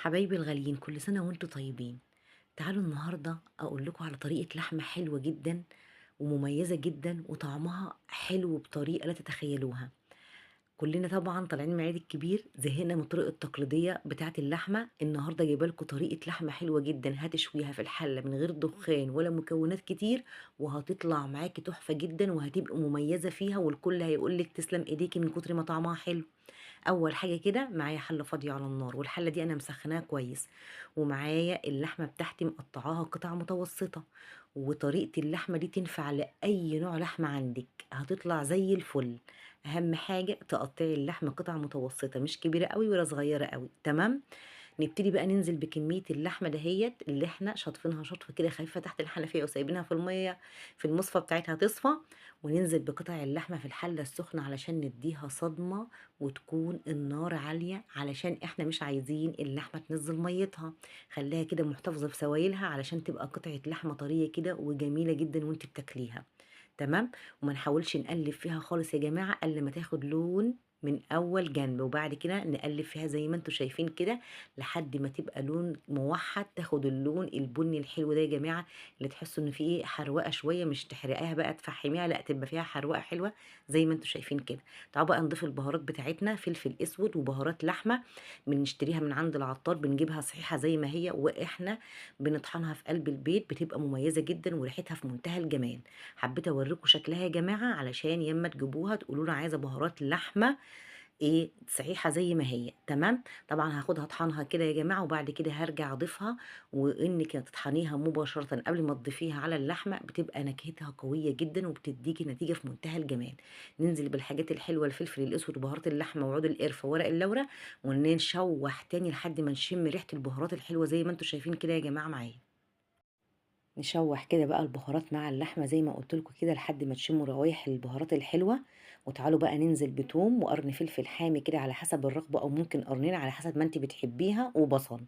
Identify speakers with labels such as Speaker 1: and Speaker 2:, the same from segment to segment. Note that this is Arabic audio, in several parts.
Speaker 1: حبايبي الغاليين، كل سنة وانتم طيبين. تعالوا النهاردة أقول لكم على طريقة لحمة حلوة جدا ومميزة جدا وطعمها حلو بطريقة لا تتخيلوها. كلنا طبعا طالعين من العيد الكبير زهقنا من الطرق التقليدية بتاعة اللحمة. النهاردة جايبه لكم طريقة لحمة حلوة جدا هتشويها في الحلة من غير دخان ولا مكونات كتير، وهتطلع معاكي تحفة جدا وهتبقى مميزة فيها، والكل هيقولك تسلم ايديكي من كتر ما طعمها حلو. اول حاجه كده معايا حله فاضيه على النار، والحله دي انا مسخناها كويس، ومعايا اللحمه بتاعتي مقطعاها قطع متوسطه. وطريقه اللحمه دي تنفع لاي نوع لحمه عندك، هتطلع زي الفل. اهم حاجه تقطعي اللحمه قطع متوسطه، مش كبيره قوي ولا صغيره قوي. تمام. نبتدي بقى ننزل بكمية اللحمة دهيت اللي احنا شاطفينها شطفة كده خفيفة تحت الحنفية وسايبينها في المية في المصفى بتاعتها تصفى، وننزل بقطع اللحمة في الحلة السخنة علشان نديها صدمة، وتكون النار عالية علشان احنا مش عايزين اللحمة تنزل ميتها. خليها كده محتفظة بسوائلها علشان تبقى قطعة لحمة طرية كده وجميلة جدا وانت بتاكليها. تمام. وما نحاولش نقلب فيها خالص يا جماعة الا ما تاخد لون من اول جنب، وبعد كده نقلب فيها زي ما انتم شايفين كده لحد ما تبقى لون موحد، تاخد اللون البني الحلو ده يا جماعه، اللي تحسوا ان فيه حروقه شويه، مش تحرقيها بقى تفحميها، لا تبقى فيها حروقه حلوه زي ما انتم شايفين كده. تعالوا بقى نضيف البهارات بتاعتنا، فلفل اسود وبهارات لحمه بنشتريها من عند العطار، بنجيبها صحيحه زي ما هي، واحنا بنطحنها في قلب البيت، بتبقى مميزه جدا وريحتها في منتهى الجمال. حبيت اوريكم شكلها يا جماعه علشان يما تجيبوها تقولوا لنا عايزه بهارات لحمه ايه صحيحه زي ما هي. تمام. طبعا هاخدها اطحنها كده يا جماعه، وبعد كده هرجع اضيفها. وانك تطحنيها مباشره قبل ما تضيفيها على اللحمه بتبقى نكهتها قويه جدا وبتديكي نتيجه في منتهى الجمال. ننزل بالحاجات الحلوه، الفلفل الاسود وبهارات اللحمه وعود القرفه وورق اللورة، ونشوح تاني لحد ما نشم ريحه البهارات الحلوه زي ما انتم شايفين كده يا جماعه معايا. نشوح كده بقى البهارات مع اللحمه زي ما قلت لكم كده لحد ما تشموا روايح البهارات الحلوه. وتعالوا بقى ننزل بتوم وقرن فلفل حامي كده على حسب الرغبه، او ممكن قرنين على حسب ما انت بتحبيها، وبصل.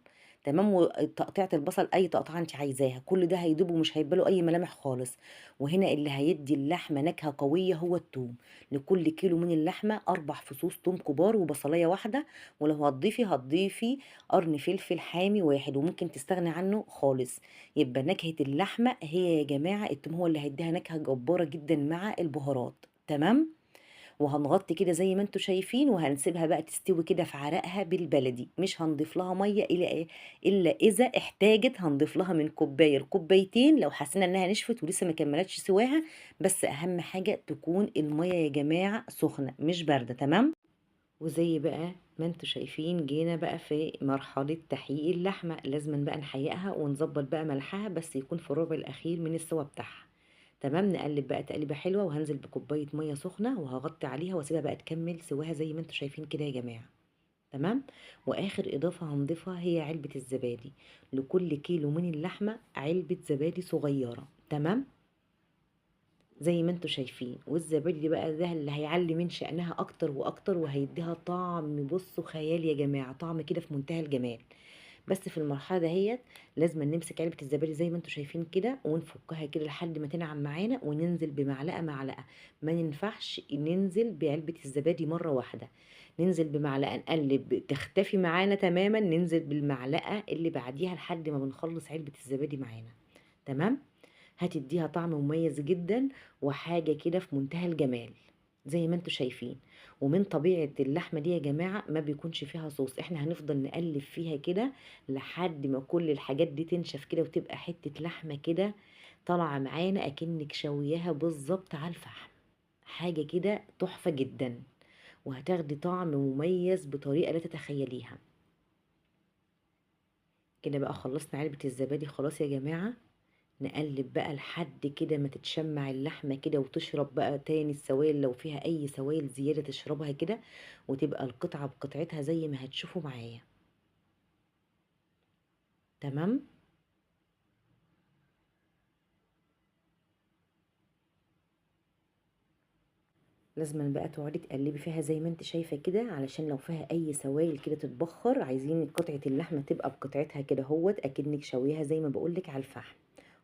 Speaker 1: تمام. وتقطيعة البصل اي تقطيعه انت عايزاها، كل ده هيدوب ومش هيبقى له اي ملامح خالص. وهنا اللي هيدي اللحمه نكهه قويه هو التوم. لكل كيلو من اللحمه 4 فصوص توم كبار وبصلايه واحده. ولو هتضيفي قرن فلفل حامي واحد، وممكن تستغني عنه خالص. يبقى نكهة اللحمة هي يا جماعة التوم هو اللي هيديها نكهة جبارة جدا مع البهارات. تمام. وهنغطي كده زي ما انتوا شايفين، وهنسيبها بقى تستوي كده في عرقها بالبلدي، مش هنضيف لها ميه الا اذا احتاجت، هنضيف لها من كوبايه لكوبايتين لو حسينا انها نشفت ولسه ما كملتش سواها. بس اهم حاجه تكون الميه يا جماعه سخنه مش بارده. تمام. وزي بقى ما انتوا شايفين جينا بقى في مرحلة تحقيق اللحمة، لازم بقى نحققها ونظبط بقى ملحها بس يكون في الربع الأخير من السوا بتاعها. تمام. نقلب بقى تقليبة حلوة، وهنزل بكوباية مية سخنة وهغطي عليها واسيبها بقى تكمل سواها زي ما انتوا شايفين كده يا جماعة. تمام. واخر اضافة هنضيفها هي علبة الزبادي. لكل كيلو من اللحمة علبة زبادي صغيرة. تمام. زي ما انتوا شايفين، والزبادي بقى ده اللي هيعلي من شأنها اكتر واكتر، وهيديها طعم بصوا خيال يا جماعة، طعم كده في منتهى الجمال. بس في المرحله دهيت لازم نمسك علبه الزبادي زي ما انتوا شايفين كده، ونفكها كده لحد ما تنعم معانا، وننزل بمعلقه معلقه. ما ينفعش ننزل بعلبه الزبادي مره واحده، ننزل بمعلقه نقلب تختفي معانا تماما، ننزل بالمعلقه اللي بعديها لحد ما بنخلص علبه الزبادي معانا. تمام. هتديها طعم مميز جدا وحاجة كده في منتهى الجمال زي ما انتوا شايفين. ومن طبيعة اللحمة دي يا جماعة ما بيكونش فيها صوص، احنا هنفضل نقلب فيها كده لحد ما كل الحاجات دي تنشف كده وتبقى حتة لحمة كده طالعة معانا اكنك شوياها بالظبط على الفحم. حاجة كده تحفة جدا، وهتاخدي طعم مميز بطريقة لا تتخيليها. كده بقى خلصنا علبة الزبادي خلاص يا جماعة. نقلب بقى لحد كده ما تتشمع اللحمة كده وتشرب بقى تاني السوائل، لو فيها أي سوائل زيادة تشربها كده، وتبقى القطعة بقطعتها زي ما هتشوفوا معايا. تمام. لازم بقى تقعدي تقلبي فيها زي ما انت شايفة كده، علشان لو فيها أي سوائل كده تتبخر، عايزين قطعة اللحمة تبقى بقطعتها كده هوت أكنك شويها زي ما بقولك على الفحم.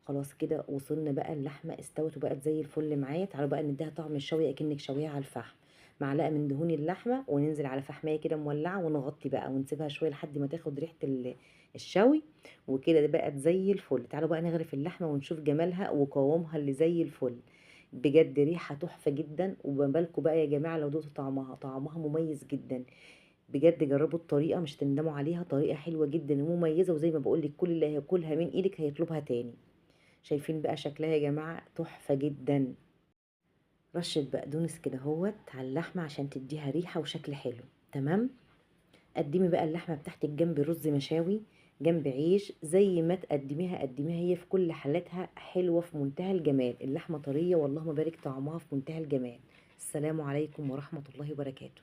Speaker 1: خلاص كده وصلنا بقى، اللحمة استوت وبقت زي الفل معايا. تعالوا بقى نديها طعم الشوي أكنك شويها على الفحم. معلقة من دهون اللحمة، وننزل على فحماية كده مولعة، ونغطي بقى ونسيبها شوية لحد ما تاخد ريحة الشوي. وكده ده بقت زي الفل. تعالوا بقى نغرف اللحمة ونشوف جمالها وقوامها اللي زي الفل. بجد ريحة تحفة جدا، وما بالكوا بقى يا جماعة لو دوتوا طعمها، طعمها مميز جدا. بجد جربوا الطريقة مش تندموا عليها، طريقة حلوة جدا ومميزة، وزي ما بقولك كل اللي هياكلها من ايدك هيطلبها تاني. شايفين بقى شكلها يا جماعة تحفة جدا. رشة بقدونس كده هوت على اللحمة عشان تديها ريحة وشكل حلو. تمام. قدمي بقى اللحمة بتاعتك جنب رز مشاوي، جنب عيش، زي ما تقدميها قدميها، هي في كل حالاتها حلوة في منتهى الجمال. اللحمة طرية والله ما بارك طعمها في منتهى الجمال. السلام عليكم ورحمة الله وبركاته.